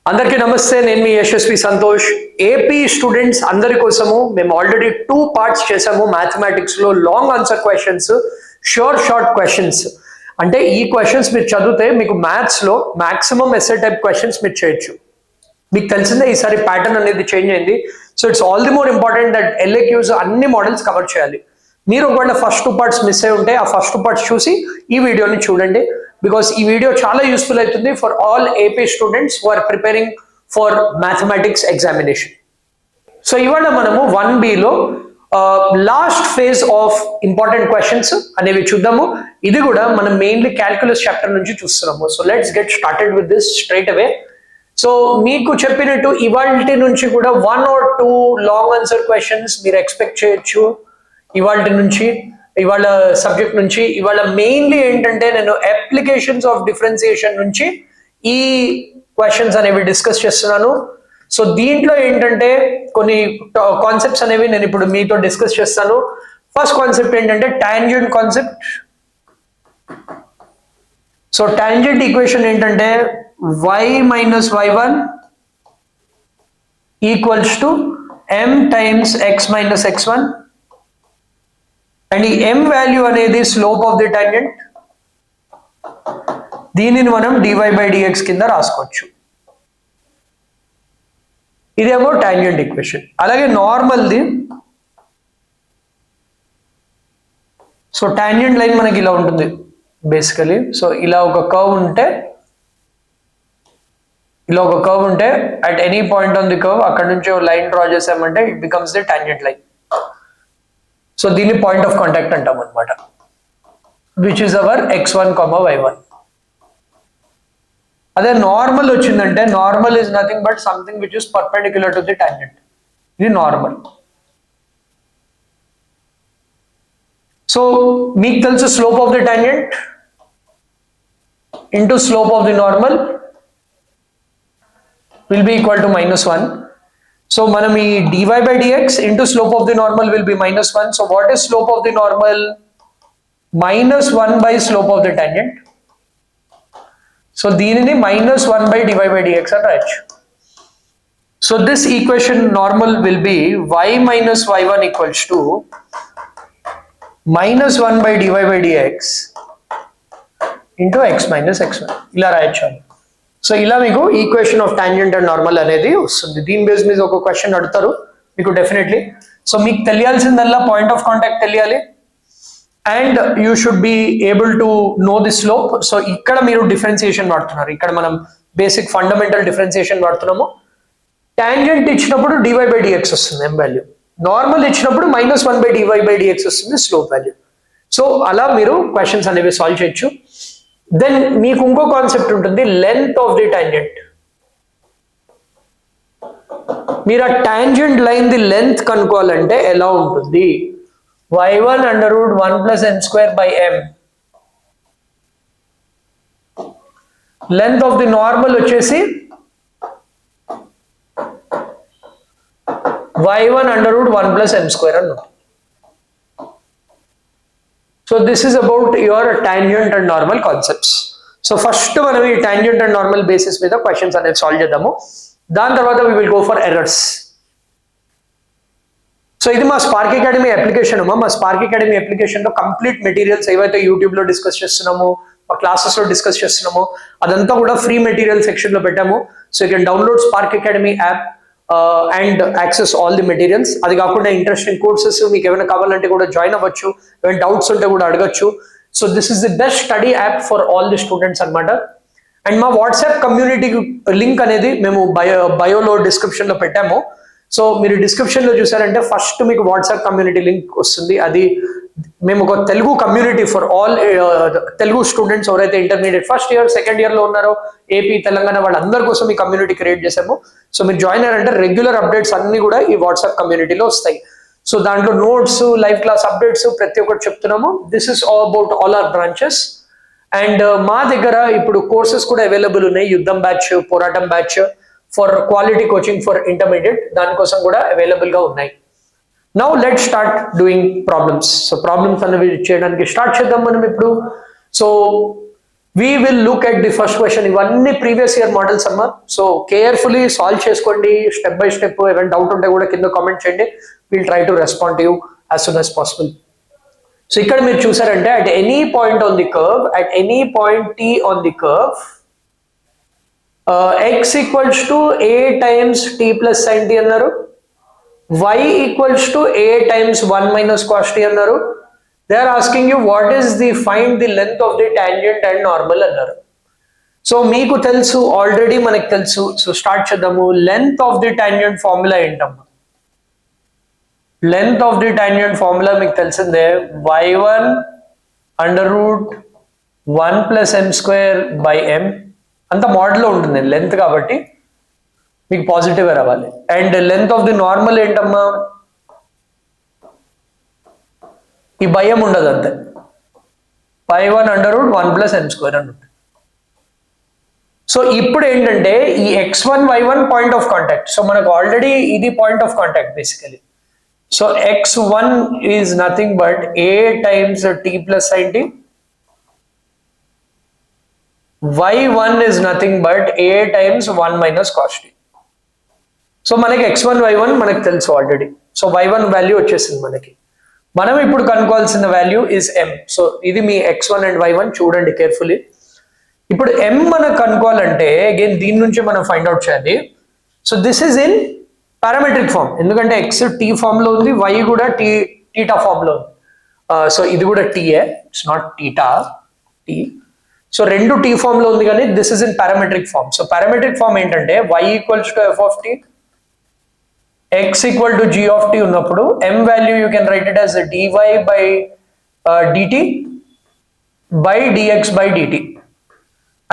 అందరికీ నమస్తే. నేను మీ యశస్వి సంతోష్. ఏపీ స్టూడెంట్స్ అందరి కోసము మేము ఆల్రెడీ 2 పార్ట్స్ చేసాము. మ్యాథమెటిక్స్ లో long answer questions, short questions. అంటే ఈ క్వశ్చన్స్ మీరు చదివితే మీకు మ్యాథ్స్ లో మాక్సిమం ఎస్ఏ టైప్ క్వశ్చన్స్ మీరు చేయొచ్చు. మీకు తెలిసిందే ఈసారి ప్యాటర్న్ అనేది చేంజ్ అయింది. So it's all the more important that LAQs అన్ని మోడల్స్ కవర్ చేయాలి. మీరు ఒకవేళ ఫస్ట్ 2 పార్ట్స్ మిస్ అయి ఉంటే ఆ ఫస్ట్ 2 పార్ట్స్ చూసి ఈ వీడియోని చూడండి. బికాస్ ఈ వీడియో చాలా యూస్ఫుల్ అవుతుంది for all AP students who are preparing for mathematics examination. So ఇవాళ మనము 1B లో last phase of important questions అనేవి చూద్దాము. ఇది కూడా మనం మెయిన్లీ క్యాల్కులస్ చాప్టర్ నుంచి చూస్తున్నాము. So let's get started with this straight away. So మీకు చెప్పినట్టు ఇవాల్టి నుంచి కూడా 1 or 2 లాంగ్ ఆన్సర్ క్వశ్చన్స్ మీరు ఎక్స్పెక్ట్ చేయొచ్చు. ఇవాల్టి నుంచి, ఇవాళ సబ్జెక్ట్ నుంచి. ఇవాళ మెయిన్లీ ఏంటంటే నేను అప్లికేషన్స్ ఆఫ్ డిఫరెన్సియేషన్ నుంచి ఈ క్వశ్చన్స్ అనేవి డిస్కస్ చేస్తున్నాను. సో దీంట్లో ఏంటంటే కొన్ని కాన్సెప్ట్స్ అనేవి నేను ఇప్పుడు మీతో డిస్కస్ చేస్తాను. ఫస్ట్ కాన్సెప్ట్ ఏంటంటే tangent concept. So tangent equation ఏంటంటే y minus y1 equals to m times x minus x1. And ఈ m వాల్యూ అనేది స్లోప్ ఆఫ్ ది టాంజెంట్. దీనిని మనం dy/dx కింద రాసుకోవచ్చు. ఇదేమో టాంజెంట్ ఈక్వేషన్. అలాగే నార్మల్ది, సో టాంజెంట్ లైన్ మనకి ఇలా ఉంటుంది బేసికలీ. సో ఇలా ఒక కర్వ్ ఉంటే, ఇలా ఒక కర్వ్ ఉంటే at any point on the curve అక్కడ నుంచి లైన్ డ్రా చేసామంటే it becomes the tangent line. So దీన్ని పాయింట్ ఆఫ్ కాంటాక్ట్ అంటాం అనమాట, which is our x1, y1. అదే నార్మల్ వచ్చిందంటే normal is nothing but something which is perpendicular to the tangent. ఇది normal. So మీకు తెలుసు slope of the tangent into slope of the normal will be equal to -1. So manam ee dy/dx into slope of the normal will be -1. So what is slope of the normal? -1 by slope of the tangent. So deenini -1 by dy/dx అని రాయొచ్చు. So this equation normal will be y minus y1 equals to -1 by dy/dx into x minus x1. ఇలా రాయొచ్చు. So ఇలా మీకు equation of tangent and normal అనేది వస్తుంది. దీని base మీద ఒక క్వశ్చన్ అడుగుతారు మీకు డెఫినెట్లీ. సో మీకు తెలియాల్సిందల్లా పాయింట్ ఆఫ్ కాంటాక్ట్ తెలియాలి and you should be able to know the slope. So ఇక్కడ మీరు డిఫరెన్సియేషన్ వాడుతున్నారు. ఇక్కడ మనం బేసిక్ ఫండమెంటల్ డిఫరెన్సియేషన్ వాడుతున్నాము. టాంజెంట్ ఇచ్చినప్పుడు dy/dx వస్తుంది m వాల్యూ. నార్మల్ ఇచ్చినప్పుడు -1 by dy/dx వస్తుంది స్లోప్ వాల్యూ. సో అలా మీరు క్వశ్చన్స్ అనేవి సాల్వ్ చేయొచ్చు. దెన్ మీకు ఇంకో కాన్సెప్ట్ ఉంటుంది, లెంత్ ఆఫ్ ది టాంజెంట్. మీరు ఆ టాంజెంట్ లైన్ ది లెంత్ కనుక్కోవాలంటే ఎలా ఉంటుంది? y1 √1 + n² by m. Length of the normal వచ్చేసి y1 √1 + m² అన్నమాట. So this is about your tangent and normal concepts. So first మనం ఈ tangent and normal basis మీద questions అనేది సాల్వ్ చేద్దాము. దాని తర్వాత we will go for errors. So ఇది మా స్పార్క్ అకాడమీ అప్లికేషన్. మా స్పార్క్ అకాడమీ అప్లికేషన్ లో కంప్లీట్ మెటీరియల్స్ ఏవైతే యూట్యూబ్ లో డిస్కస్ చేస్తున్నామో, మా క్లాసెస్ లో డిస్కస్ చేస్తున్నామో అదంతా కూడా ఫ్రీ మెటీరియల్ సెక్షన్ లో పెట్టాము. So you can download spark academy app and access all the materials. అది కాకుండా ఇంట్రెస్టింగ్ కోర్సెస్ మీకు ఏమైనా కావాలంటే కూడా జాయిన్ అవ్వచ్చు. ఏమైనా డౌట్స్ ఉంటే కూడా అడగచ్చు. So this is the best study app for all the students అనమాట. అండ్ మా వాట్సాప్ కమ్యూనిటీ లింక్ అనేది మేము బయోలో డిస్క్రిప్షన్ లో పెట్టాము. సో మీరు డిస్క్రిప్షన్ లో చూసారంటే ఫస్ట్ మీకు వాట్సాప్ కమ్యూనిటీ లింక్ వస్తుంది. అది మేము ఒక Telugu community for all Telugu students ఎవరైతే intermediate first year, second year లో ఉన్నారో ఏపీ, తెలంగాణ వాళ్ళందరి కోసం ఈ కమ్యూనిటీ క్రియేట్ చేసాము. సో మీరు జాయిన్ అయ్యారంటే రెగ్యులర్ అప్డేట్స్ అన్ని కూడా ఈ వాట్సాప్ కమ్యూనిటీలో వస్తాయి. సో దాంట్లో నోట్స్, లైవ్ క్లాస్ అప్డేట్స్ ప్రతి ఒక్కటి చెప్తున్నాము. This is about all our branches. And మా దగ్గర ఇప్పుడు కోర్సెస్ కూడా అవైలబుల్ ఉన్నాయి. యుద్ధం బ్యాచ్, పోరాటం batch for quality coaching for intermediate, దానికోసం కూడా అవైలబుల్ గా ఉన్నాయి. Now let start doing problems. So problems అనేవి చేయడానికి స్టార్ట్ చేద్దాం మనం ఇప్పుడు. So we will look at the first question. ఇవన్నీ ప్రీవియస్ ఇయర్ మోడల్స్ అమ్మా. సో కేర్ఫుల్లీ సాల్వ్ చేసుకోండి స్టెప్ బై స్టెప్. ఏమైనా డౌట్ ఉంటే కూడా కింద కామెంట్ చేయండి. Will try to respond to you as soon as possible. So ఇక్కడ మీరు చూసారంటే at any point on the curve, at any point T on the curve, x equals to a times t plus sin t అన్నారు, y equals to a times 1 minus cos t అన్నారు. They are asking you what is the find the length of the tangent and normal అన్నారు. So మీకు తెలుసు already, మనకు తెలుసు. So start చేద్దాము. Length of the tangent formula ఏంటమ్మా? Length of the tangent formula మీకు తెలిసిందే, y1 under root 1 plus m square by m. అంత మోడల్లో ఉంటుంది లెంత్, కాబట్టి మీకు పాజిటివ్ రావాలి. And length of the normal ఏంటమ్మా? ఈ భయం ఉండదు, అంతే. y1 under root 1 plus m square అని ఉంటుంది. సో ఇప్పుడు ఏంటంటే ఈ x1 y1 point of contact. So మనకు ఆల్రెడీ ఇది point of contact basically. So x1 is nothing but a times t plus sin t. y1 is nothing but a times 1 minus cos t. So మనకి x1 y1 మనకు తెలుసు already. So y1 value వచ్చేసింది మనకి. మనం ఇప్పుడు కనుక్కోవాల్సిన value is m. So ఇది మీ x1 and y1 చూడండి carefully. ఇప్పుడు m మనం కనుక్కోవాలంటే అగైన్ దీని నుంచి మనం ఫైండ్ అవుట్ చేయాలి. So this is in parametric form, ఎందుకంటే x t ఫామ్ లో ఉంది, y కూడా టీటా ఫామ్ లో ఉంది. సో ఇది కూడా TA, it's not theta, T. So రెండు టీ ఫామ్ లో ఉంది, కానీ this is in parametric form. So parametric form ఏంటంటే y equals to f of t, x equal to g of t ఉన్నప్పుడు m value you can write it as dy by dt by dx by dt.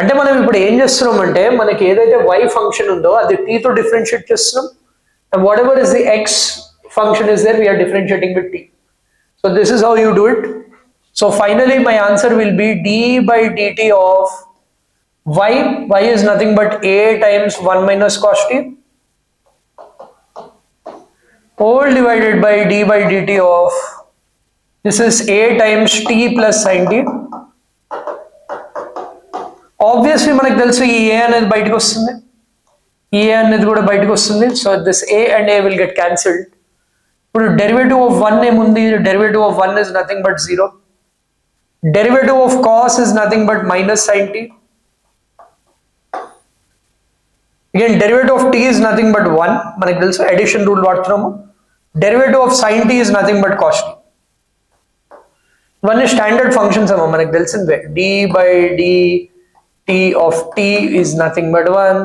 అంటే మనం ఇప్పుడు ఏం చేస్తున్నాం అంటే మనకి ఏదైతే y ఫంక్షన్ ఉందో అది t తో డిఫరెన్షియేట్ చేస్తున్నాం. And whatever is the x function is there, we are differentiating with t. So this is how you do it. So finally my answer will be d by dt of y. Y is nothing but a times 1 minus cos t whole divided by d by dt of, this is a times t plus sin t. Obviously మనకు తెలుసు ఈ a అనేది బయటకు వస్తుంది, ఈ a అనేది కూడా బయటకు వస్తుంది. So this a and a will get cancelled. ఇప్పుడు డెరివేటివ్ ఆఫ్ 1 ఏముంది? Derivative of 1 is nothing but 0. Derivative of cos is nothing but minus sin t. Again derivative of t is nothing but 1. మనకు తెలుసు addition rule వాడుతున్నాము. Derivative of sin t is nothing but cos t. ఇవన్నీ standard functions అమ్మా, మనకు తెలిసిందే. d by dt of t is nothing but 1.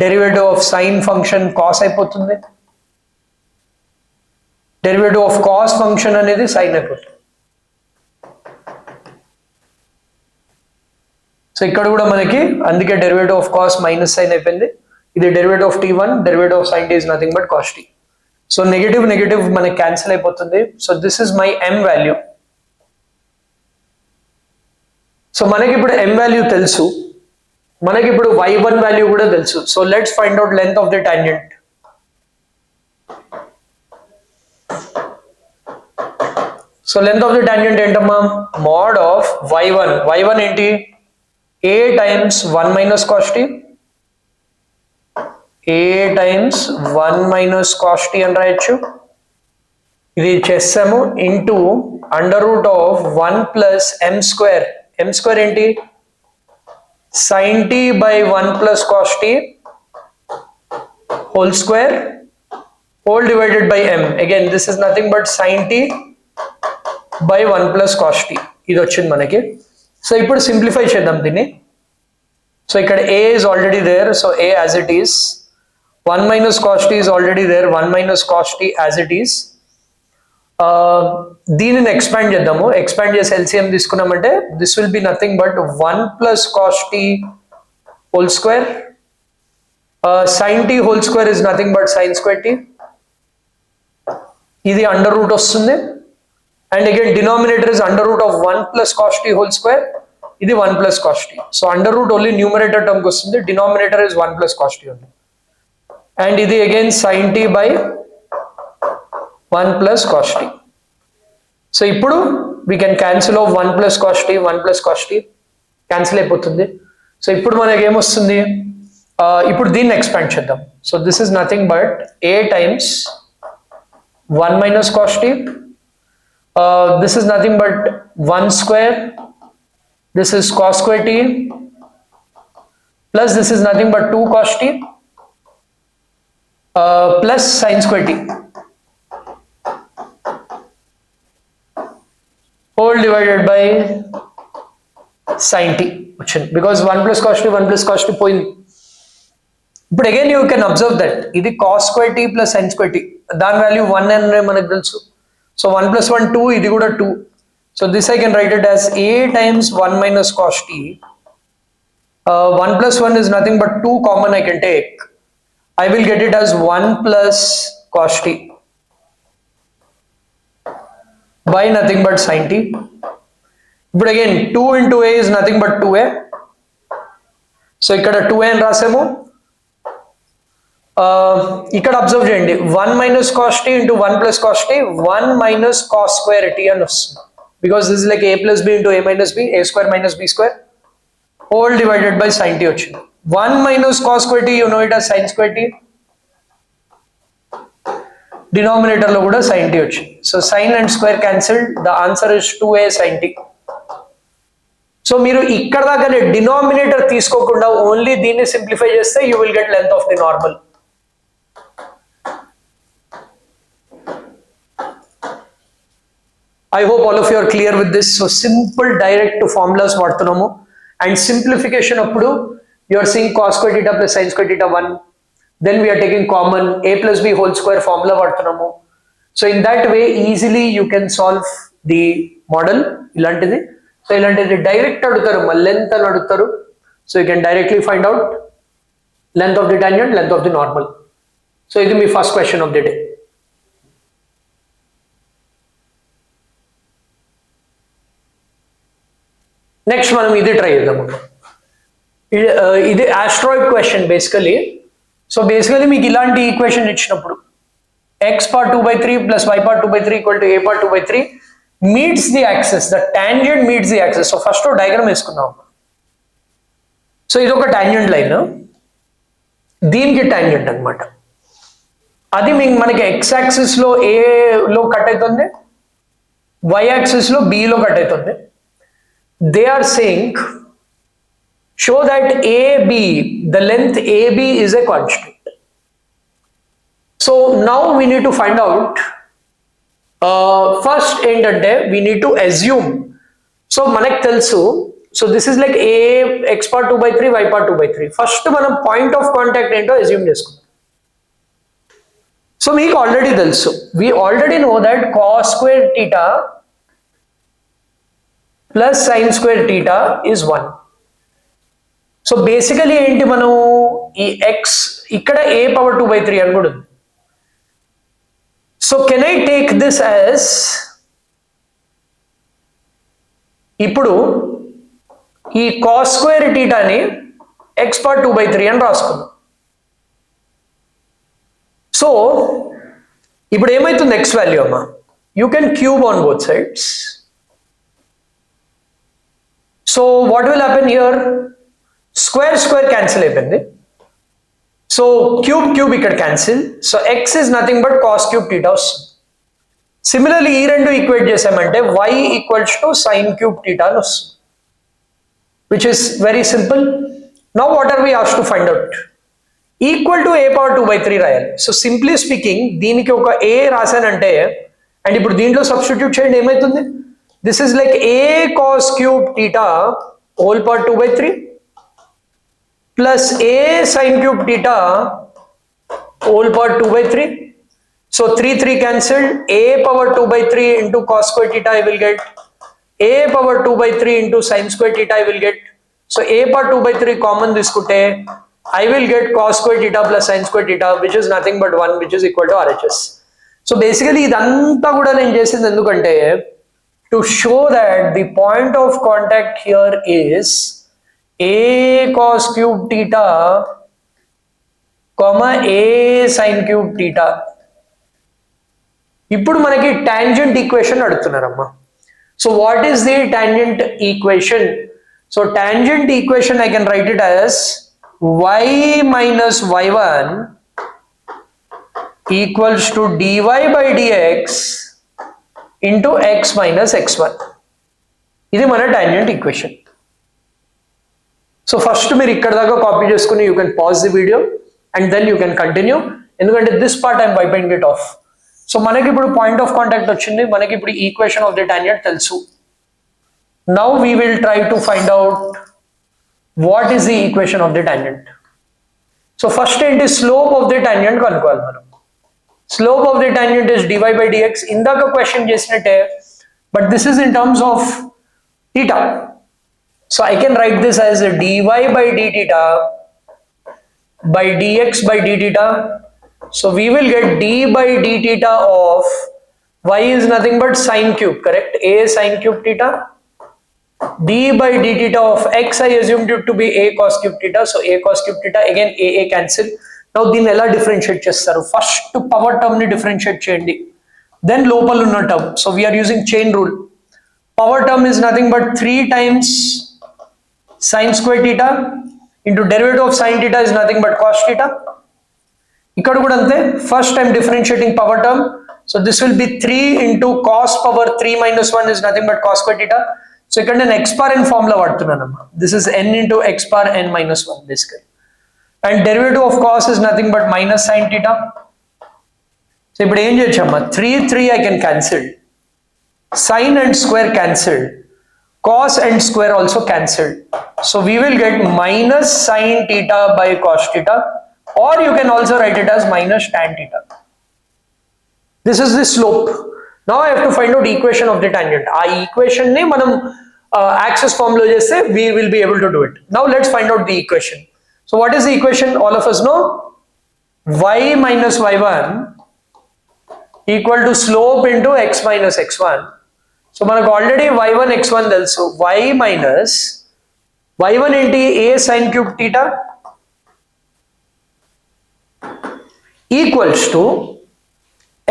Derivative of sine function cos అయిపోతుంది, derivative of cos function అనేది sine అయిపోతుంది. So ఇక్కడ కూడా మనకి అందుకే derivative of cos minus sine అయిపోయింది. ఇది derivative of t1, derivative of sine t is nothing but cos t. So negative negative మనకి క్యాన్సిల్ అయిపోతుంది. So this is my m value. So మనకి ఇప్పుడు m వాల్యూ తెలుసు, మనకి ఇప్పుడు y1 వాల్యూ కూడా తెలుసు. So let's find out length of the tangent. So length of the tangent ఏంటమ్మా? Mod of y1. y1 ఏంటి? a times 1 minus cos t, a times 1 minus cos t అని రాయొచ్చు. ఇది చేస్తాము into under root of 1 plus m square. m square ఏంటి? sin t by 1 plus cos t whole square whole divided by m. Again this is nothing but sin t by 1 plus cos t. ఇది వచ్చింది మనకి. So ఇప్పుడు simplify చేద్దాం దీన్ని. So ఇక్కడ a is already there, so a as it is. 1 minus cos t is already there, 1 minus cos t as it is. దీనిని expand చేద్దాము. Expand చేసి ఎల్సిఎం తీసుకున్నామంటే this will be nothing but 1 plus cos T whole square. Sine T whole square is nothing but sine square T. ఇది under root వస్తుంది. And again denominator is under root of 1 plus cos T whole square. ఇది 1 plus cos T. So under root only numerator టర్మ్కి వస్తుంది, denominator is 1 plus cos T ఉంది. And ఇది again sign T by 1 plus cos t. So ఇప్పుడు we can cancel off 1 plus cos t, 1 plus cos t. Cancel అయిపోతుంది. So ఇప్పుడు మనకి ఏమొస్తుంది, ఇప్పుడు దీన్ని ఎక్స్పాండ్ చేద్దాం. So this is nothing but a times 1 minus cos t. This is nothing but 1 square. This is cos square t plus this is nothing but 2 cos t plus sin square t whole divided by sin t, because 1 plus cos t 1 plus cos t point. But again you can observe that ఇది cos square t plus sin square t, దాని value 1 అని మనకు తెలుసు. So 1 plus 1 2, ఇది కూడా 2. So this I can write it as a times 1 minus cos t. 1 plus 1 is nothing but 2 common I can take. I will get it as 1 plus cos t by nothing but sin t. But again 2 into a is nothing but 2a. So ఇక్కడ 2a అని రాసాము. ఇక్కడ observe చేయండి, 1 minus cos t into 1 plus cos t 1 minus cos square t అని వస్తుంది, because this is like a plus b into a minus b, a square minus b square whole divided by sin t వచ్చింది. 1 minus cos square t you know it as sin square t, denominator లో కూడా sin t వచ్చింది. So sin and square cancelled, the answer is 2a sin t. So మీరు ఇక్కడ దాకానే denominator తీసుకోకుండా only దీన్ని simplify చేస్తే you will get length of the normal. I hope all of you are clear with this. So simple direct to formulas vaడుతున్నాము, and simplification appudu you are seeing cos square theta plus sin square theta 1, then we are taking common a plus b whole square formula vaడుతున్నాము. So in that way easily you can solve the model. ilantidi so ilantidi direct adutaru, length అని అడుగుతారు. So you can directly find out length of the tangent, length of the normal. So ఇది మీ first question of the day. Next మనం ఇది try చేద్దాము. ఇది asteroid question basically. So basically మీకు ఇలాంటి equation ఇచ్చినప్పుడు x part 2/3 plus y part 2/3 equal to a part 2/3 meets the axis, the tangent meets the axis. So first diagram వేసుకుందాం. So ఇది ఒక టాంజెంట్ లైన్, దీనికి టాంజెంట్ అనమాట. అది మనకి x యాక్సిస్ లో a లో కట్ అవుతుంది, y యాక్సిస్ లో b లో కట్ అవుతుంది. They are saying show that AB, the length AB is a constant. So now we need to find out, first ఏంటంటే we need to assume. So మనకు తెలుసు, so this is like a x part 2/3 y part 2/3. First మనం point of contact ఏంటో assume చేసుకుందాం. So మీకు already తెలుసు, we already know that cos square theta plus sin square theta is 1. So basically ఏంటి, మనం ఈ x ఇక్కడ a power 2/3 అని కూడా ఉంది. So can I take this as, ఇప్పుడు ఈ cos square theta ని x part 2/3 అని రాసుకుందాం. సో ఇప్పుడు ఏమైతుంది x వాల్యూ అమ్మా, you can cube on both sides. So what will happen here, square square cancel అయిపోయింది. సో క్యూబ్ క్యూబ్ ఇక్కడ cancel. So x is nothing but cos cube theta వస్తుంది. Similarly ఈ రెండు equate చేసామంటే y equals to sin cube theta అని వస్తుంది, which is very simple. Now what are we asked to find out? Equal to a power 2/3 రాయాలి. So simply speaking దీనికి ఒక a రాశానంటే, and ఇప్పుడు దీంట్లో సబ్స్టిట్యూట్ చేయండి, ఏమవుతుంది, this is like a cos cube theta whole part 2/3 plus a sin cube theta whole part 2/3. So 3 cancelled, a power 2/3 into cos square theta I will get, a power 2/3 into sin square theta I will get. So a power 2/3 common తీసుకుంటే I will get cos square theta plus sin square theta, which is nothing but 1, which is equal to RHS. So basically ఇదంతా కూడా నేను చేసింది ఎందుకంటే to show that the point of contact here is a cos cube theta comma a sin cube theta. ఇప్పుడు మనకి tangent equation అడుగుతున్నారమ్మా. So what is the tangent equation? So tangent equation, I can write it as y minus y1 equals to dy by dx into x minus x1. This is my tangent equation. So first మీరు ఇక్కడ దాకా copy చేసుకుని you can pause the video and then you can continue. ఎందుకంటే this part I am wiping it off. So మనకి ఇప్పుడు point of contact వచ్చింది, మనకి ఇప్పుడు ఈక్వేషన్ ఆఫ్ ది టాంజెంట్ తెలుసు. Now we will try to find out what is the equation of the tangent. So first ఏంటి slope of the tangent కనుక్కోవాలి మనం. Slope of the tangent is dy by dx. ఇందాక question చేసినట్టే, but this is in terms of theta. So I can write this as a dy by d theta by dx by d theta. So we will get d by d theta of y is nothing but sine cube, correct? A sine cube theta. D by d theta of x I assumed it to be a cos cube theta. So a cos cube theta, again a cancel. Now దీన్ని ఎలా differentiate చేస్తారు? First power term ని differentiate చేయండి, then లోపల ఉన్న term. So we are using chain rule. Power term is nothing but 3 times sin square theta into derivative of sin theta is nothing but cos theta. ఇక్కడ కూడా అంతే, first time differentiating power term. So this will B 3 into cos power 3 minus 1 is nothing but cos square theta. So ఇక్కడ నేను x power n formula వాడుతున్నానమ్మా. This is n into x power n minus 1 basically. And derivative of cos is nothing but minus sin theta. So ఇప్పుడు ఏం చేయొచ్చమ్మా, 3 I can cancel, sin and square cancelled, cos and square also cancelled. So we will get minus sin theta by cos theta, or you can also write it as minus tan theta. This is the slope. Now I have to find out equation of the tangent. Our equation ne manam axis form lo cheste we will be able to do it. Now let's find out the equation. So what is the equation? All of us know y minus y1 equal to slope into x minus x1. So manaku already y1 x1 telsu. Y minus y1 into a sin cube theta equals to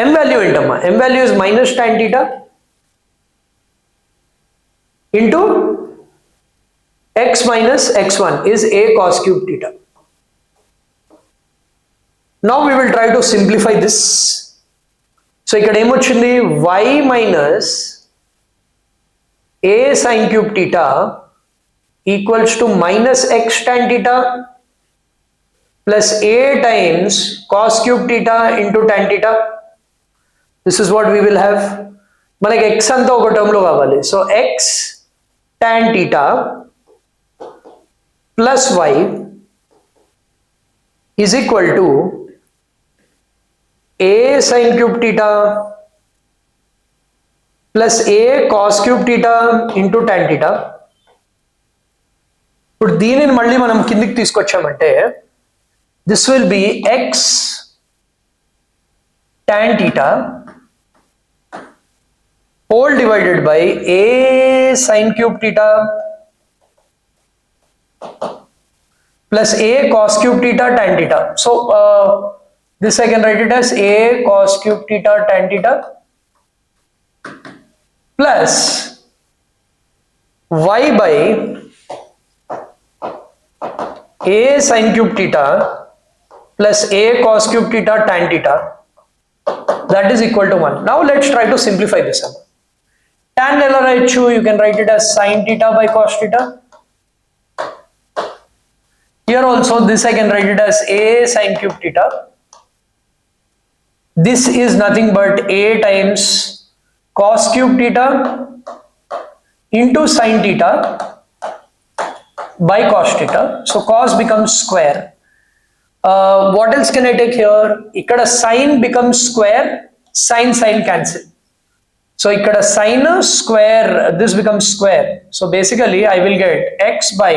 m value entama. M value is minus tan theta into x minus x1 is a cos cube theta. Now we will try to simplify this. So ఇక్కడ ఏమొచ్చింది, y minus a sin cube theta equals to minus x tan theta plus a times cos cube theta into tan theta. This is what we will have. మనకి x అంతా ఒక term లో కావాలి. So x tan theta plus y is equal to a sin cube theta plus a cos cube theta into tan theta. ఇప్పుడు దీనిని మళ్ళీ మనం కిందికి తీసుకొచ్చామంటే this will be x tan theta whole divided by a sin cube theta plus a cos cube theta tan theta. So this I can write it as a cos cube theta tan theta plus y by a sin cube theta plus a cos cube theta tan theta, that is equal to 1. Now let's try to simplify this. Tan ఎలా రాయొచ్చు? You can write it as sin theta by cos theta. Here also this I can write it as a sin cube theta. This is nothing but a times cos cube theta into sin theta by cos theta. So cos becomes square. What else can I take here? Ikkada sin becomes square, sin cancel. So ikkada sin square, this becomes square. So basically I will get x by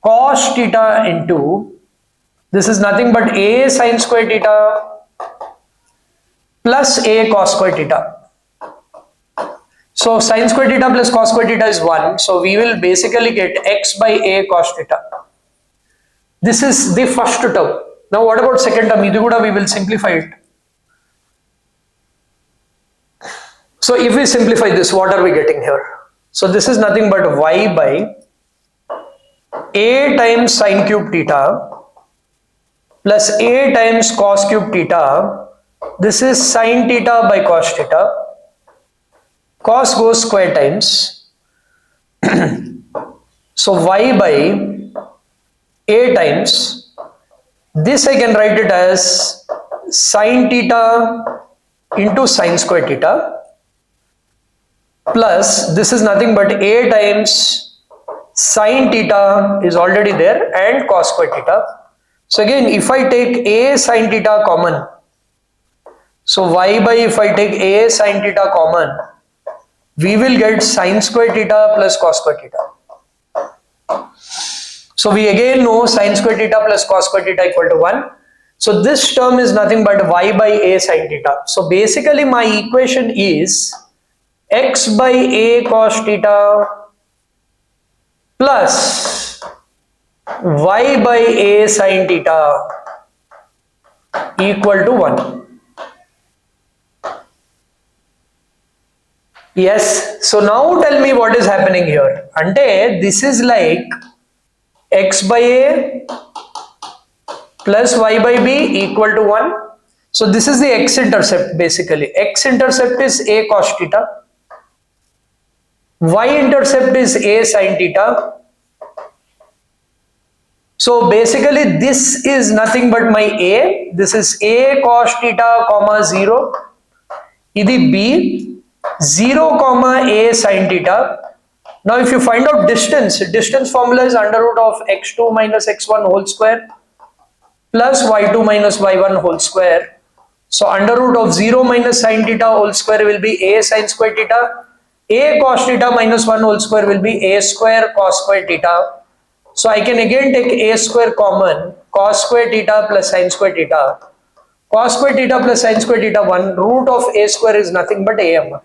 cos theta into, this is nothing but a sin square theta plus a cos square theta. So sin square theta plus cos square theta is 1. So we will basically get x by a cos theta. This is the first term. Now what about second term? Idu kuda we will simplify it. So if we simplify this, what are we getting here? So this is nothing but y by a times sin cube theta plus a times cos cube theta. This is sin theta by cos theta. Cos goes square times. So y by a times, this I can write it as sin theta into sin square theta, plus this is nothing but a times sin theta is already there and cos square theta. So again, if I take a sin theta common, so y by, if I take a sin theta common, we will get sin square theta plus cos square theta. So we again know sin square theta plus cos square theta equal to 1. So this term is nothing but y by a sin theta. So basically my equation is x by a cos theta plus y by a sin theta equal to 1. Yes, so now tell me what is happening here. Ante this is like x by a plus y by b equal to 1. So this is the x-intercept basically. X-intercept is a cos theta. Y-intercept is a sin theta. So basically this is nothing but my a. This is a cos theta comma 0. Idi b 0 comma a sin theta. Now if you find out distance formula is under root of x2 minus x1 whole square plus y2 minus y1 whole square. So under root of 0 minus sin theta whole square will be a sin square theta. A cos theta minus 1 whole square will be a square cos square theta. So I can again take a square common, cos square theta plus sin square theta. Cos square theta plus sin square theta 1, root of a square is nothing but am.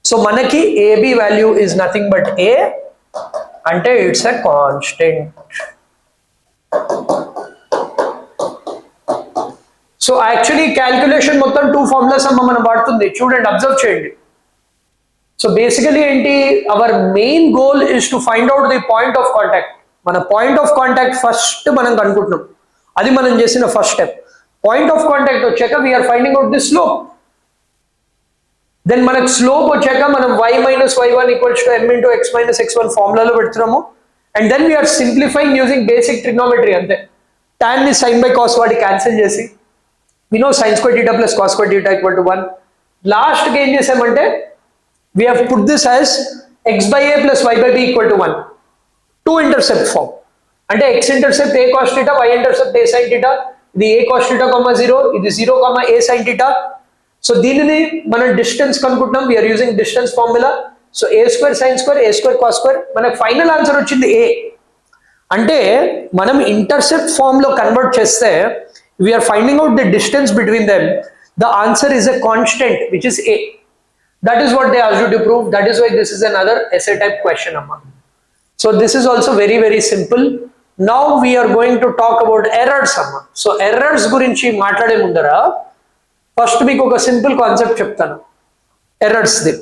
So manaki ab value is nothing but a, ante it's a constant. So actually calculation మొత్తం 2 formulas మనం వాడుతుంది. చూడండి, observe చేయండి. So basically ఏంటి, our main goal is to find out the point of contact. మన point of contact first మనం కనుక్కుంటున్నాం. అది మనం చేసిన first step. Point of contact వచ్చాక we are finding out the slope. Then మనకు slope వచ్చాక మనం y minus y1 equals to m into x minus x1 ఫార్ములాలో పెడుతున్నాము. And then we are simplifying using basic trigonometry అంతే. Tan ని sin by cos వాడి cancel చేసి we know sin square theta plus cos square theta equal to 1. Last కి ఏం చేసామంటే we have put this as x by a plus y by b equal to 1. 2 intercept form. అంటే x intercept a cos theta, y intercept a sin theta. ఇది a cos theta, 0, ఇది 0, a sin theta. So దీనిని మనం distance కనుక్కుంటున్నాం. we are using distance formula. So a square sin square, a square cos square. మనకు final answer వచ్చింది a. అంటే మనం intercept form లో convert చేస్తే we are finding out the distance between them. The answer is a constant which is a. That is what they asked you to prove. That is why this is another essay type question amma. So this is also very very simple. Now we are going to talk about errors amma. So errors gurinchi మాట్లాడే ముందర first మీకు ఒక simple concept చెప్తాను errors the.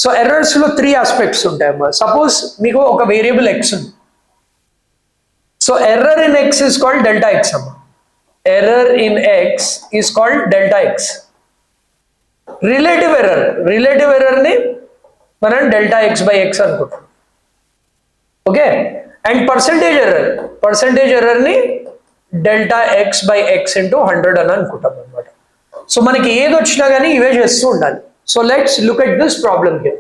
So errors లో 3 aspects ఉంటాయి అమ్మా. Suppose మీకు ఒక వేరియబుల్ x ఉంది. So error in x is called delta x అమ్మా. Error in x is called delta x. Relative error ని మనం డెల్టా x by x అనుకుంటాం. ఓకే, అండ్ పర్సెంటేజ్ ఎర్రర్ ని delta x by x into 100 అని అనుకుంటాం అనమాట. So మనకి ఏది వచ్చినా కానీ ఇవే చేస్తూ ఉండాలి. So let's look at this problem here.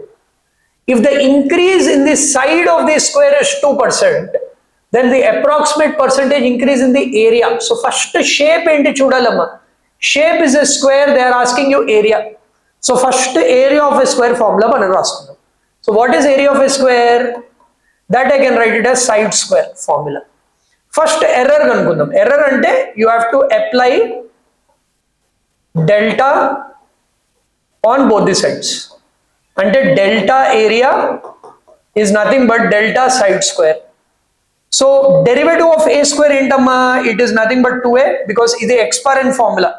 If the increase in the side of the square is 2%, then the approximate percentage increase in the area. So first shape ఏంటి చూడాలమ్మా. Shape is a square, they are asking you area. So first area of a square formula మనం రాసుకుందాం. So what is area of a square? That I can write it as side square formula. First error కనుక్కుందాం. Error అంటే you have to apply delta on both the sides. అంటే delta area is nothing but delta side square. So derivative of a square ఏంటమ్మా? It is nothing but 2a because ఇది x power n formula.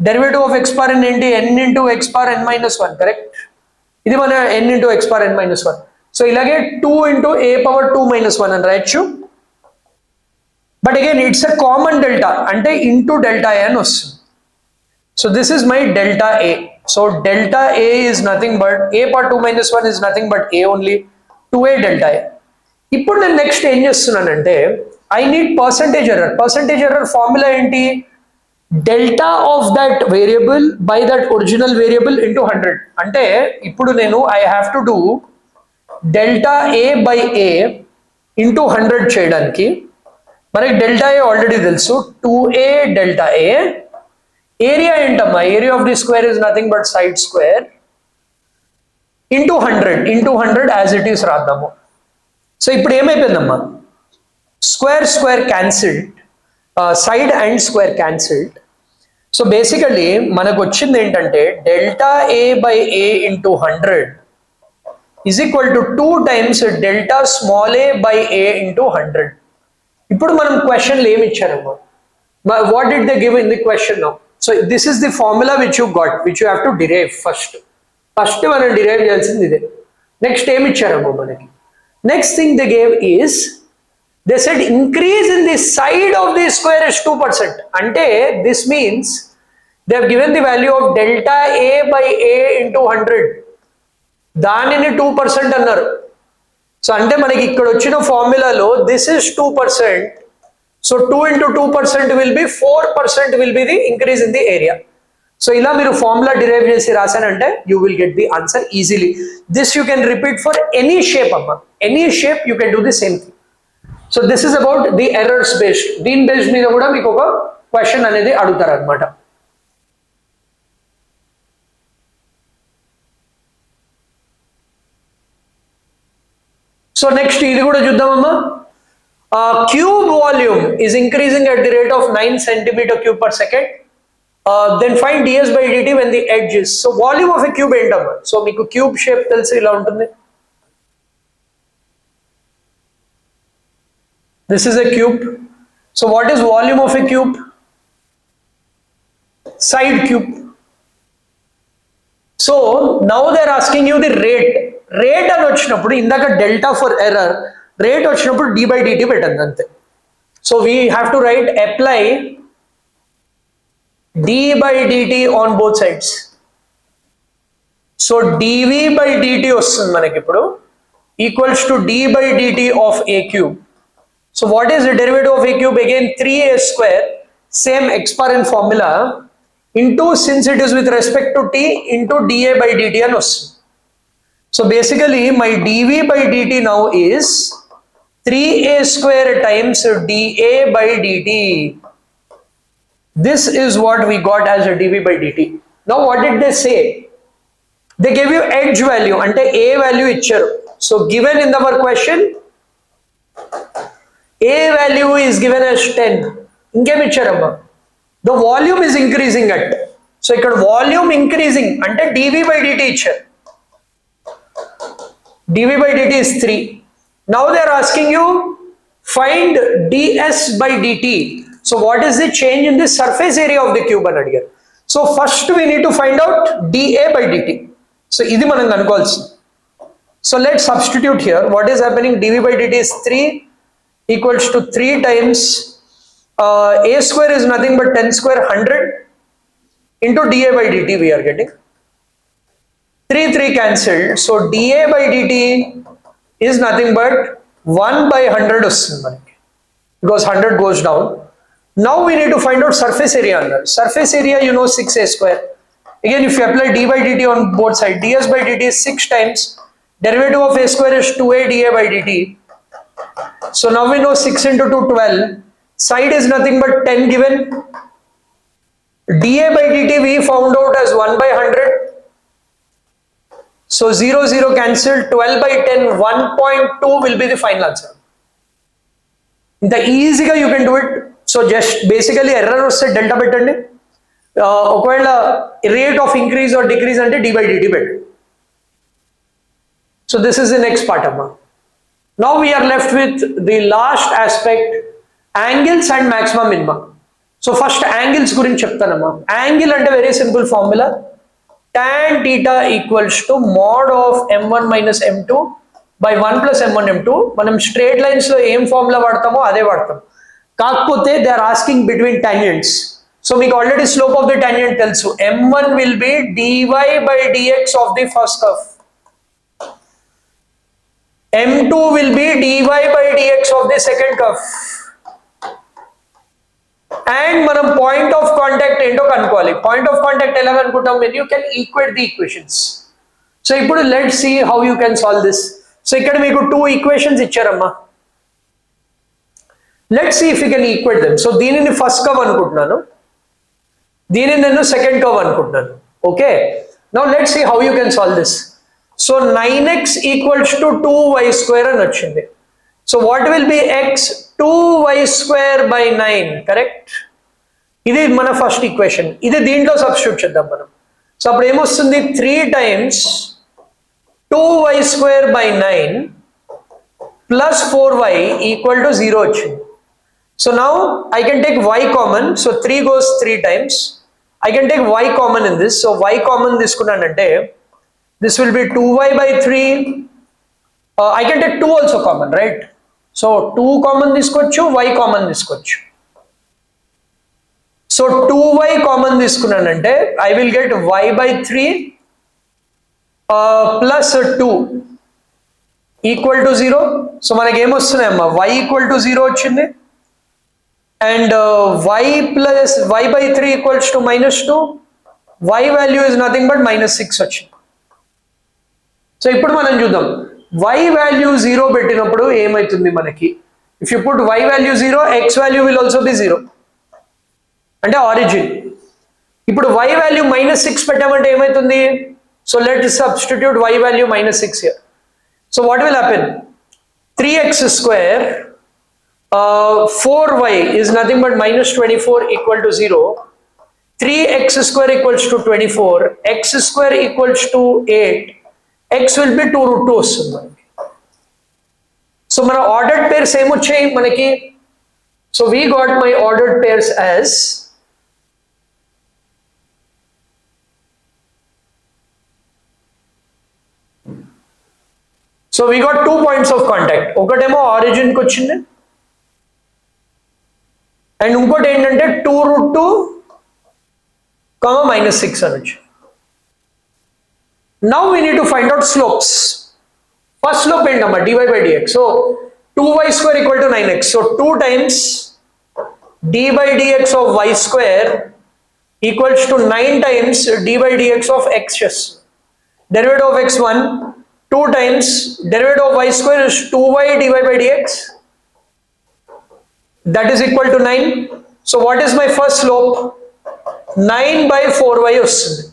Derivative of x power n ఏంటి? n into x power n minus 1, correct? ఇది మన n into x power n minus 1. So ఇలాగే 2 into a power 2 minus 1 అని రాయొచ్చు. But again it's a common delta అంటే into delta ఏ అని వస్తుంది. So this is my delta A. So delta A is nothing but a power 2 minus 1 is nothing but a only, 2a delta A. ఇప్పుడు నేను next ఏం చేస్తున్నానంటే I need percentage error. Percentage error formula ఏంటి? Delta of that variable by that original variable into 100. అంటే ఇప్పుడు నేను ఐ హ్యావ్ టు డూ delta A by A into 100 చేయడానికి మనకి డెల్టా ఏ ఆల్రెడీ తెలుసు, 2a డెల్టా ఏ. ఏరియా ఏంటమ్మా? Area of the square is nothing but side square into 100 as it is రాద్దాము. సో ఇప్పుడు ఏమైపోయిందమ్మా? Square square cancelled, side and square cancelled. So basically మనకు వచ్చింది ఏంటంటే delta A by A into 100 is equal to 2 times delta small A by A into 100. ఇప్పుడు మనం క్వశ్చన్లు ఏమి ఇచ్చారమ్మా? What did they give in the question now? So this is the formula which you got, which you have to derive first మనం derive చేయాల్సింది ఇదే. Next ఏమి ఇచ్చారమ్మా మనకి? Next thing they gave is they said increase in the side of the square is 2%. ante this means they have given the value of delta a by a into 100, danini 2% annaru. So ante manaki ikkada ochina formula lo this is 2%, so 2 into 2% will be 4% will be the increase in the area. So ila మీరు formula derive చేసి రాసానంటే you will get the answer easily. This you can repeat for any shape amma, any shape you can do the same thing. So this is about the errors based. దీని based మీద కూడా మీకు ఒక question అనేది అడుగుతారు అనమాట. So next ఇది కూడా చూద్దామమ్మా. Cube volume is increasing at the rate of 9 centimeter cube per second. Then find ds by dt when the edge is. So volume of a cube ఏంటమ్మా? సో మీకు క్యూబ్ షేప్ తెలిసి ఇలా ఉంటుంది. This is a cube. So what is volume of a cube? Side cube. So now they are asking you the rate. Rate అని వచ్చినప్పుడు ఇందాక delta for error, rate వచ్చినప్పుడు d by dt పెట్టండి అంతే. So we have to write apply d by dt on both sides. So dv by dt వస్తుంది మనకి ఇప్పుడు equals to d by dt of a cube. So what is the derivative of a cube? Again 3a square, same exponent formula, into, since it is with respect to t, into dA by dt అని వస్తుంది. So basically my dv by dt now is 3a square times dA by dt. This is what we got as a dv by dt. Now what did they say? They gave you edge value, ante a value ఇచ్చారు. So given in our question a value is given as 10. ఇంకేం ఇచ్చారమ్మా? The volume is increasing at. So ఇక్కడ volume increasing అంటే dv by dt ఇచ్చారు. dv by dt is 3. Now they are asking you find ds by dt. So what is the change in the surface area of the cube అని అడిగారు. So first we need to find out dA by dt. So ఇది మనం కనుక్కోవాల్సింది. So let's substitute here. What is happening? dv by dt is 3 equals to 3 times a square is nothing but 10 square 100 into dA by dt we are getting. 3 cancelled. So dA by dt is nothing but 1 by 100 వస్తుంది మనకి, because 100 goes down. Now we need to find out surface area under. Surface area you know 6a square. Again if you apply d by dt on both sides, ds by dt is 6 times derivative of a square is 2a dA by dt. So now we know 6 into 2 12. Side is nothing but 10 given. dA by dt we found out as 1 by 100. So 0 0 cancelled. 12 by 10 1.2 will be the final answer. The easier you can do it. So just basically error వస్తే delta పెట్టండి, ఒకవేళ rate of increase or decrease అంటే d by dt పెట్టండి. So this is the next part అమ్మా. Now we are left with the last aspect, angles and maximum minima. So first angles గురించి చెప్తానమ్మా. Angle అంటే very simple formula, tan theta equals to mod of m1 minus m2 by 1 plus m1 m2. మనం straight lines లో ఏం formula వాడతామో అదే వాడతాం. కాకపోతే they are asking between tangents. So మీకు already slope of the tangent తెలుసు. m1 will be dy by dx of the first curve. m2 will be dy by dx of the second curve. And మనం point of contact ఏంటో కనుక్కోవాలి. Point of contact ఎలా కనుక్కుంటాం? when you can equate the equations. So ఇప్పుడు let's see how you can solve this. So ఇక్కడ మీకు 2 equations ఇచ్చారమ్మా. Let's see if you can equate them. So దీనిని ఫస్ట్ కర్వ్ అనుకుంటున్నాను, దీనిని నేను సెకండ్ కర్వ్ అనుకుంటున్నాను. Okay, now let's see how you can solve this. So 9x equals to 2y square అని వచ్చింది. So what will be x? 2y square by 9, correct? ఇది మన first equation. ఇది దీంట్లో సబ్స్టిట్యూట్ చేద్దాం మనం. సో అప్పుడు ఏమొస్తుంది? 3 times 2y square by 9 plus 4y equal to 0 వచ్చింది. So now I can take y common. So 3 goes 3 times. I can take y common in this. So y common తీసుకున్నానంటే this will be 2y by 3. I can take 2 also common, right? So 2 common తీసుకోవచ్చు, y common తీసుకోవచ్చు. So 2y common తీసుకున్నానంటే I will get y by 3 plus 2 equal to 0. So మనకి ఏమొస్తున్నాయమ్మా? y ఈక్వల్ to 0 వచ్చింది. And y plus y by 3 equals to -2. y value is nothing but -6 వచ్చింది. So ఇప్పుడు మనం చూద్దాం y వాల్యూ 0 పెట్టినప్పుడు ఏమవుతుంది మనకి. If you put y value 0, x value will also be 0, అంటే ఆరిజిన్. ఇప్పుడు y వాల్యూ -6 పెట్టామంటే ఏమవుతుంది? So let substitute y value -6 here. So what will happen? 3x square 4y is nothing but -24 equal to 0. 3x square equals to 24. X square equals to 8. X will be 2√2 వస్తుంది మనకి. So మన ordered pairs ఏమొచ్చాయి మనకి? So we got my ordered pairs as so we got 2 points of contact. ఒకటేమో origin కి వచ్చింది and ఇంకోటి ఏంటంటే 2√2, -6 అనొచ్చు. Now we need to find out slopes. First slope ఏంటమ్మా? dy by dx. So 2y square equal to 9x. So 2 times d by dx of y square equals to 9 times d by dx of x. Derivative of x1, 2 times derivative of y square is 2y dy by dx. That is equal to 9. So what is my first slope? 9 by 4y వస్తుంది.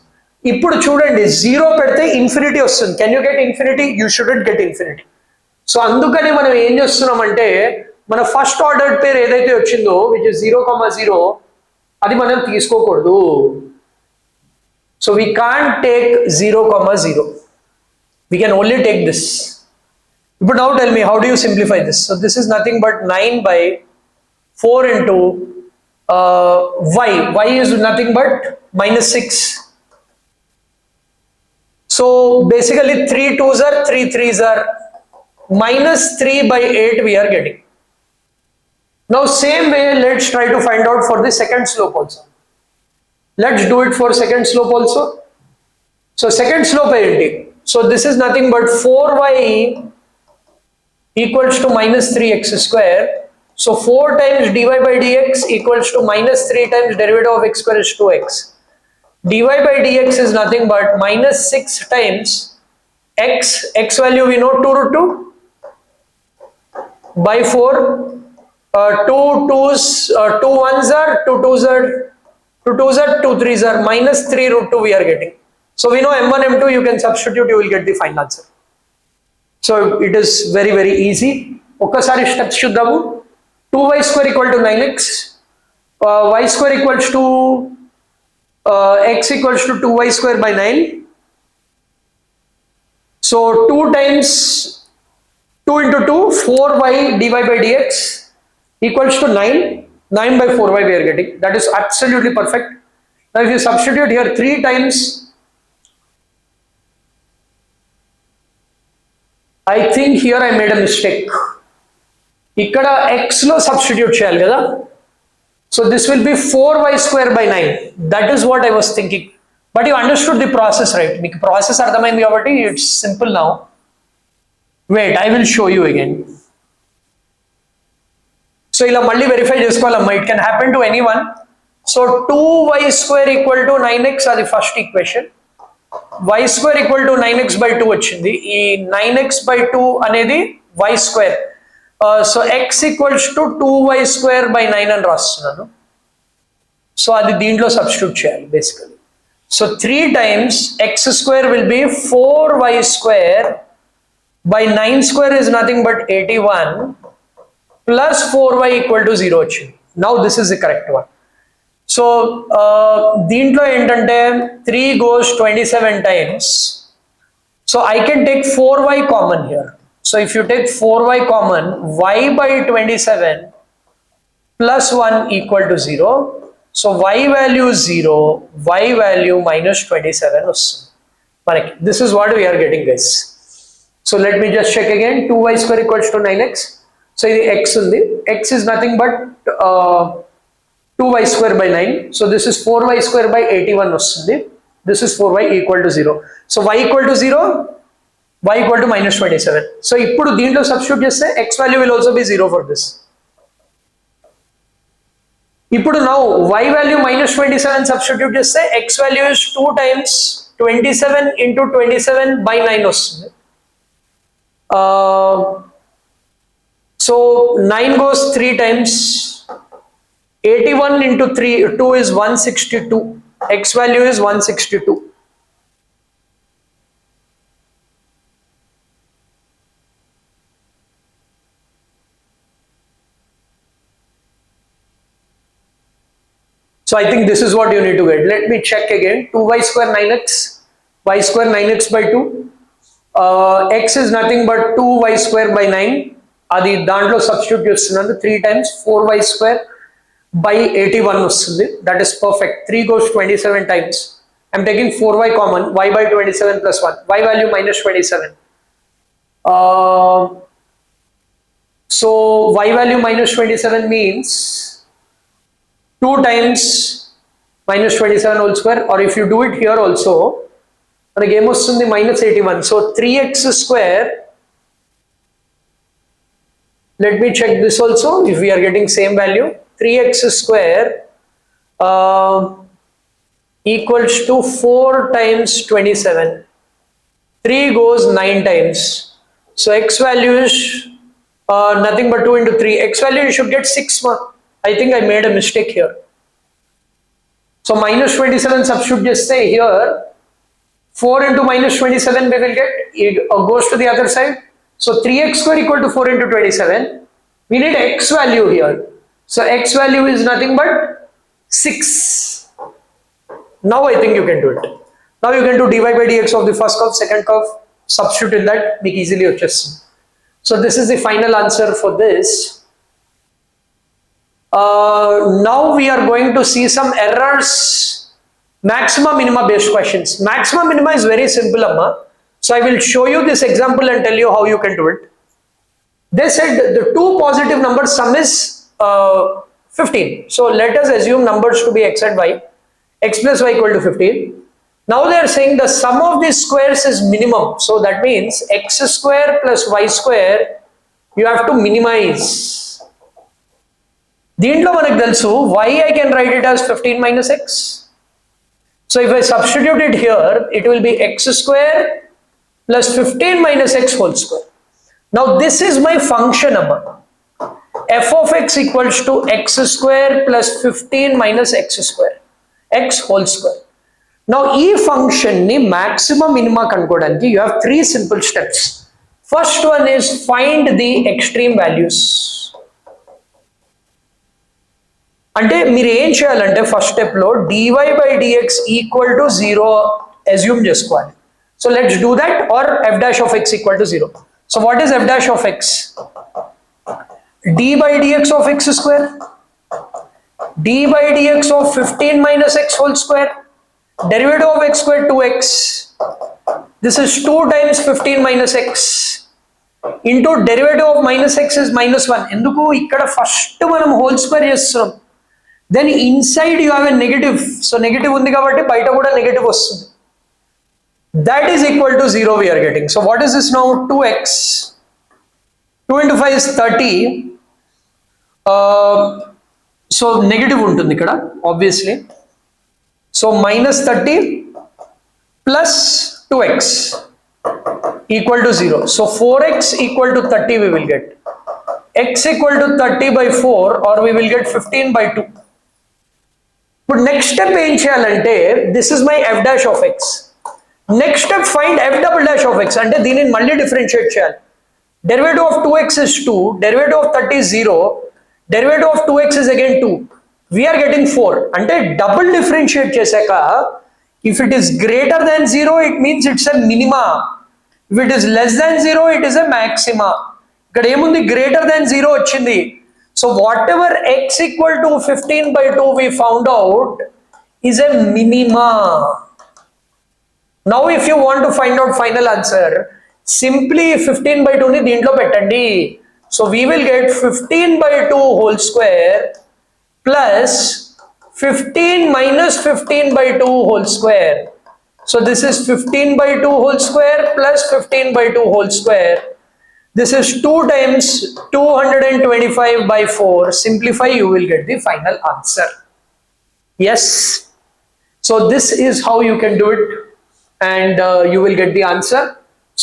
ఇప్పుడు చూడండి 0 పెడితే infinity వస్తుంది. Can you get infinity? You shouldn't get infinity. So అందుకని మనం ఏం చేస్తున్నామంటే మన ఫస్ట్ ఆర్డర్డ్ పేర్ ఏదైతే వచ్చిందో విచ్ ఇస్ 0,0 అది మనం తీసుకోకూడదు. So we can't take 0,0. We can only take this. ఇప్పుడు now tell me how do you simplify this? So this is nothing but 9 by 4 into y. Y is nothing but -6. So basically 3 2s are 3 3s are -3 by 8 we are getting. Now same way let's try to find out for the second slope also. Let's do it for second slope also. So second slope ఏంటి? So this is nothing but 4y equals to -3x square. So 4 times dy by dx equals to -3 times derivative of x square is 2x. dy by dx is nothing but -6 times x value we know 2√2 by 4. 2 2s 2 1s are 2 2s are 2 2s are 2 3s are -3√2 we are getting. So we know m1 m2 you can substitute, you will get the final answer. So it is very very easy. ఒక్కసారి steps చూద్దాము. 2y square equal to 9x, y square equals to x equals to 2y square by 9. So 2 times 2 into 2, 4y dy by dx equals to 9. 9 by 4y we are getting. That is absolutely perfect. Now if you substitute here 3 times I think here I made a mistake. ఇక్కడ x లో substitute చేయాలి కదా. So this will be 4y square by 9. That is what I was thinking. But you understood the process, right? మీకు process అర్థమైంది కాబట్టి it's simple now. Wait, I will show you again. So ఇలా మళ్ళీ verify చేసుకోవాలమ్మా. It can happen to anyone. So 2y square equal to 9x అది first equation. y square equal to 9x by 2 వచ్చింది. ఈ 9x by 2 అనేది y square. So x equals to 2y square by 9 అని రాస్తున్నాను. So అది దీంట్లో substitute చేయాలి basically. So 3 times x square will be 4y square by 9 square is nothing but 81 plus 4y equal to 0 వచ్చింది. Now this is the correct one. So దీంట్లో ఏంటంటే 3 goes 27 times. So I can take 4y common here. So if you take 4y common, y by 27 plus 1 equal to 0. So y value is 0, y value minus 27 వస్తుంది. This is what we are getting, guys. So let me just check again. 2y square equals to 9x. So ఇది x ఉంది. X is nothing but 2y square by 9. So this is 4y square by 81 వస్తుంది. This is 4y equal to 0. So y equal to 0, y equal to minus 27. So ఇప్పుడు దీంట్లో substitute చేస్తే x value will also be 0 for this. ఇప్పుడు now y value minus 27 substitute చేస్తే x value is 2 times 27 into 27 by 9 వస్తుంది. So 9 goes 3 times. 81 into 2 is 162. X value is 162. So I think this is what you need to get. Let me check again. 2y square 9x, y square 9x by 2. X is nothing but 2y square by 9. అది దాంట్లో substitute చేస్తున్నాను. 3 times 4y square by 81 వస్తుంది. That is perfect. 3 goes 27 times. I'm taking 4y common. Y by 27 plus 1. Y value minus 27. So y value minus 27 means 2 times minus 27 whole square, or if you do it here also, మనకి ఏమొస్తుంది minus 81. So 3x square. Let me check this also if we are getting same value. 3x square equals to 4 times 27. 3 goes 9 times. So x value is nothing but 2 into 3. X value you should get 6. I think I made a mistake here. So minus 27 substitute just say here. 4 into minus 27 we will get, it goes to the other side. So 3x square equal to 4 into 27. We need x value here. So x value is nothing but 6. Now I think you can do it. Now you can do dy by dx of the first curve, second curve, substitute in that, make easily adjust. So this is the final answer for this. Now we are going to see some errors, maxima minima based questions. Maxima minima is very simple, amma. So I will show you this example and tell you how you can do it. They said the two positive numbers sum is 15. So let us assume numbers to be x and y. X plus y equal to 15. Now they are saying the sum of these squares is minimum. So that means x square plus y square you have to minimize. దీంట్లో మనకు తెలుసు y I can write it as 15 minus x. So if I substitute it here, it will be x square plus 15 minus x whole square. Now this is my function number. F of x equals to x square plus 15 minus x square. X whole square. Now ఈ function ని maximum minima కనుక్కోవడానికి you have 3 simple steps. First one is find the extreme values. అంటే మీరు ఏం చేయాలంటే first step లో dy by dx equal to 0 assume చేసుకోవాలి. So let's do that, or f dash of x equal to 0. So what is f dash of x? d by dx of x square, d by dx of 15 minus x whole square, derivative of x square 2x. This is 2 times 15 minus x. Into derivative of minus x is -1. ఎందుకు ఇక్కడ ఫస్ట్ మనం whole square చేస్తున్నాం, then inside you have a negative, so negative ఉంది కాబట్టి బయట కూడా negative వస్తుంది. That is equal to 0 we are getting. So what is this now? 2x, 2 into 5 is 30. So negative ఉంటుంది ఇక్కడ obviously. So -30 plus 2x equal to 0. So 4x equal to 30 we will get. X equal to 30 by 4 or we will get 15 by 2. But next step ఏం చేయాలంటే, this is my f dash of x. Next step find f double dash of x. అంటే దీనిని మళ్ళీ differentiate చేయాలి. Derivative of 2x is 2, derivative of 30 is 0, derivative of 2x is again 2. We are getting 4. అంటే double differentiate చేశాక if it is greater than 0 it means it's a minima, if it is less than 0 it is a maxima. ఇక్కడ ఏముంది? Greater than 0 వచ్చింది. So what ever x equal to 15 by 2 we found out is a minima. Now if you want to find out final answer, simply 15 by 2 ని దీంట్లో పెట్టండి. So we will get 15 by 2 whole square plus 15 minus 15 by 2 whole square. So this is 15 by 2 whole square plus 15 by 2 whole square. This is 2 times 225 by 4. Simplify, you will get the final answer. Yes. So this is how you can do it and you will get the answer.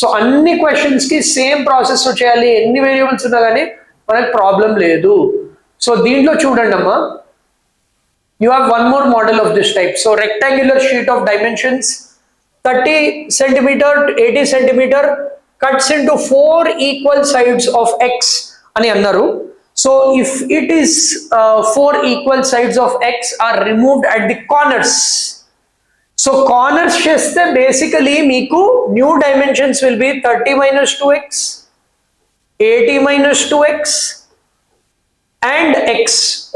So అన్ని questions కి same process చేయాలి. ఎన్ని variables ఉన్నా కానీ మనకు problem లేదు. So దీంట్లో చూడండి అమ్మా, you have one more model of this type. So rectangular sheet of dimensions 30 centimeter to 80 centimeter cuts into 4 equal sides of x ani annaru. So if it is 4 equal sides of x are removed at the corners. So corners cheste basically meeku new dimensions will be 30 minus 2x, 80 minus 2x and x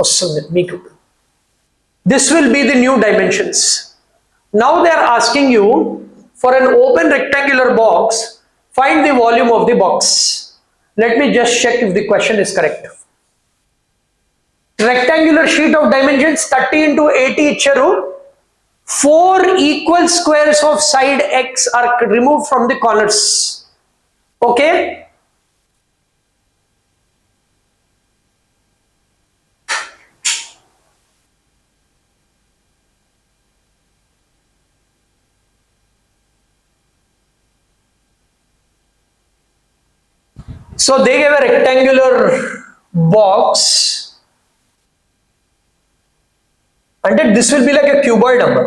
vastundi meeku. This will be the new dimensions. Now they are asking you for an open rectangular box, find the volume of the box. Let me just check if the question is correct. Rectangular sheet of dimensions 30 into 80 icharu. 4 equal squares of side x are removed from the corners. Okay? So they gave a rectangular box and this will be like a cuboid number.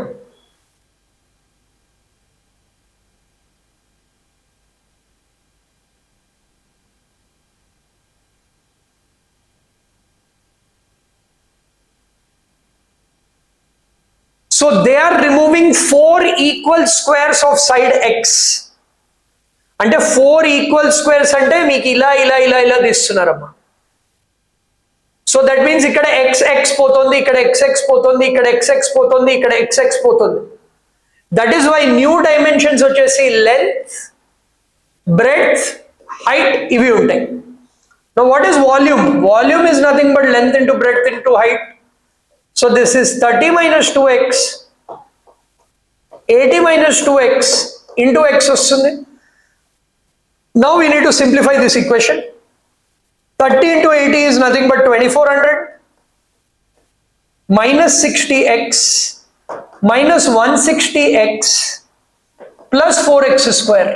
So they are removing 4 equal squares of side x. అంటే 4 equal squares అంటే మీకు ఇలా ఇలా ఇలా ఇలా తీస్తున్నారమ్మా. So that means ఇక్కడ xx పోతుంది, ఇక్కడ xx పోతుంది, ఇక్కడ xx పోతుంది, ఇక్కడ xx పోతుంది. That is why new dimensions వచ్చేసి లెంత్, బ్రెడ్త్, హైట్ ఇవి ఉంటాయి. Now what is volume? Volume is nothing but length into breadth into height. So this is 30 minus 2x, 80 minus 2x into x వస్తుంది. Now we need to simplify this equation. 30 into 80 is nothing but 2400 minus 60x minus 160x plus 4x square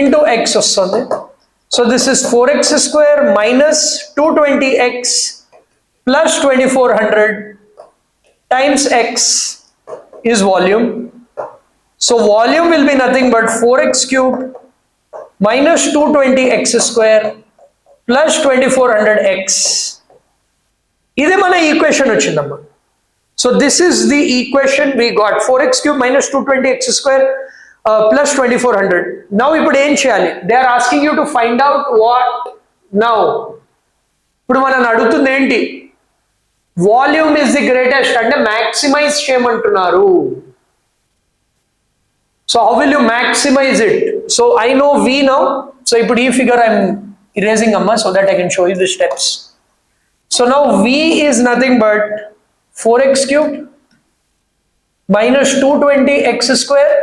into x వస్తుంది. So this is 4x square minus 220x plus 2400 times x is volume. So volume will be nothing but 4x cubed minus 220x square plus 2400x. This is my equation vachindamma. So this is the equation we got, 4x cubed minus 220x square plus 2400. Now ippudu em cheyali? They are asking you to find out what now. Ippudu mananu adugutundi enti? Volume is the greatest ante maximize cheyamantunnaru. So how will you maximize it? So I know V now. So ఇప్పుడు ఈ figure I'm erasing amma so that I can show you the steps. So now v is nothing but 4x cubed minus 220x square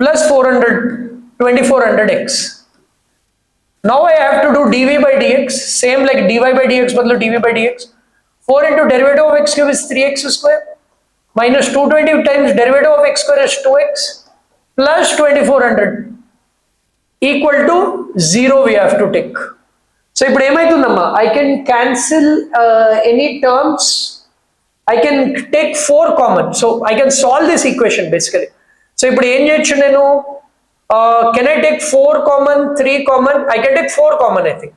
plus 2400x. Now I have to do dv by dx, same like dy by dx badlu dv by dx. 4 into derivative of x cube is 3x square minus 220 times derivative of x square is 2x plus 2400 equal to 0 we have to take. So ఇప్పుడు ఏమైతుందమ్మా, I can cancel any terms, I can take 4 common, so I can solve this equation basically. So ఇప్పుడు ఏం చేయొచ్చు నేను, can I take 4 common, 3 common? I can take 4 common I think.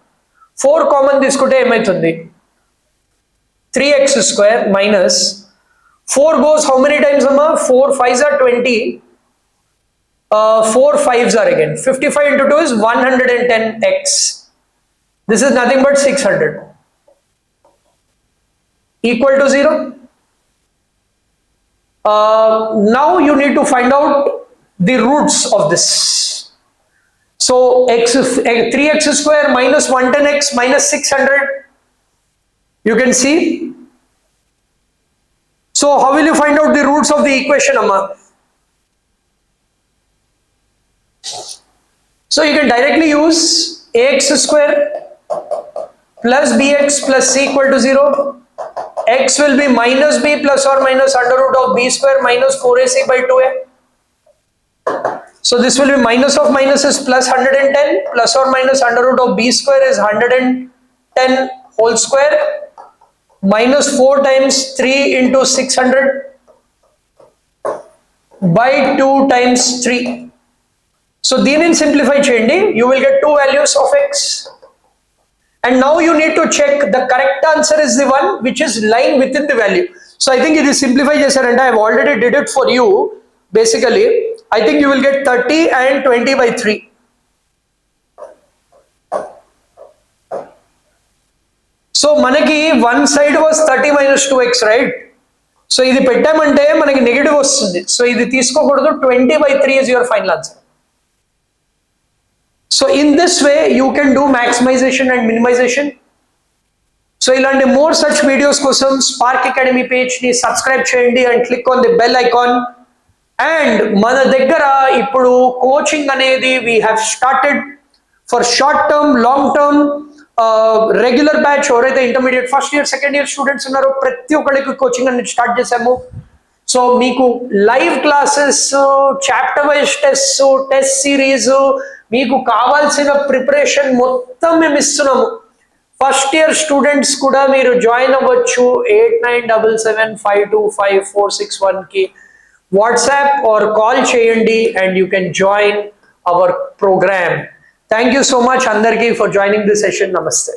4 common తీసుకుంటే ఏమైతుంది, 3x square minus 4 goes how many times amma, 4 5s are 20, 4 5s are again 55 into 2 is 110x. This is nothing but 600 equal to 0. Now you need to find out the roots of this. So 3x square minus 110x minus 600, you can see. So how will you find out the roots of the equation, amma? So you can directly use ax square plus bx plus c equal to 0. X will be minus b plus or minus under root of b square minus 4ac by 2a. So this will be minus of minuses plus 110 plus or minus under root of b square is 110 whole square minus 4 times 3 into 600 by 2 times 3. So దీనిని simplify చేయండి, you will get 2 values of x. And now you need to check the correct answer is the one which is lying within the value. So I think it is simplify చేశారంటే I have already did it for you. Basically I think you will get 30 and 20 by 3. So మనకి one side was 30 minus 2x, right? So ఇది పెట్టామంటే మనకి negative వస్తుంది, so ఇది తీసుకోకూడదు, 20 by 3 is your final answer. So in this way you can do maximization and minimization. So ఇలాంటి more such videos కోసం Spark Academy page ని subscribe చేయండి and click on the bell icon. And మన దగ్గర ఇప్పుడు coaching అనేది we have started for short term, long term, regular batch. ఎవరైతే intermediate first year second year students ఉన్నారో ప్రతి ఒక్కరికి కోచింగ్ అనేది స్టార్ట్ చేసాము. సో మీకు live classes, chapter wise test, test series, మీకు కావాల్సిన ప్రిపరేషన్ మొత్తం మేము ఇస్తున్నాము. ఫస్ట్ ఇయర్ స్టూడెంట్స్ కూడా మీరు జాయిన్ అవ్వచ్చు. 8977525461 కి వాట్సాప్ ఆర్ కాల్ చేయండి and you can join our program. Thank you so much Andarki for joining this session. Namaste.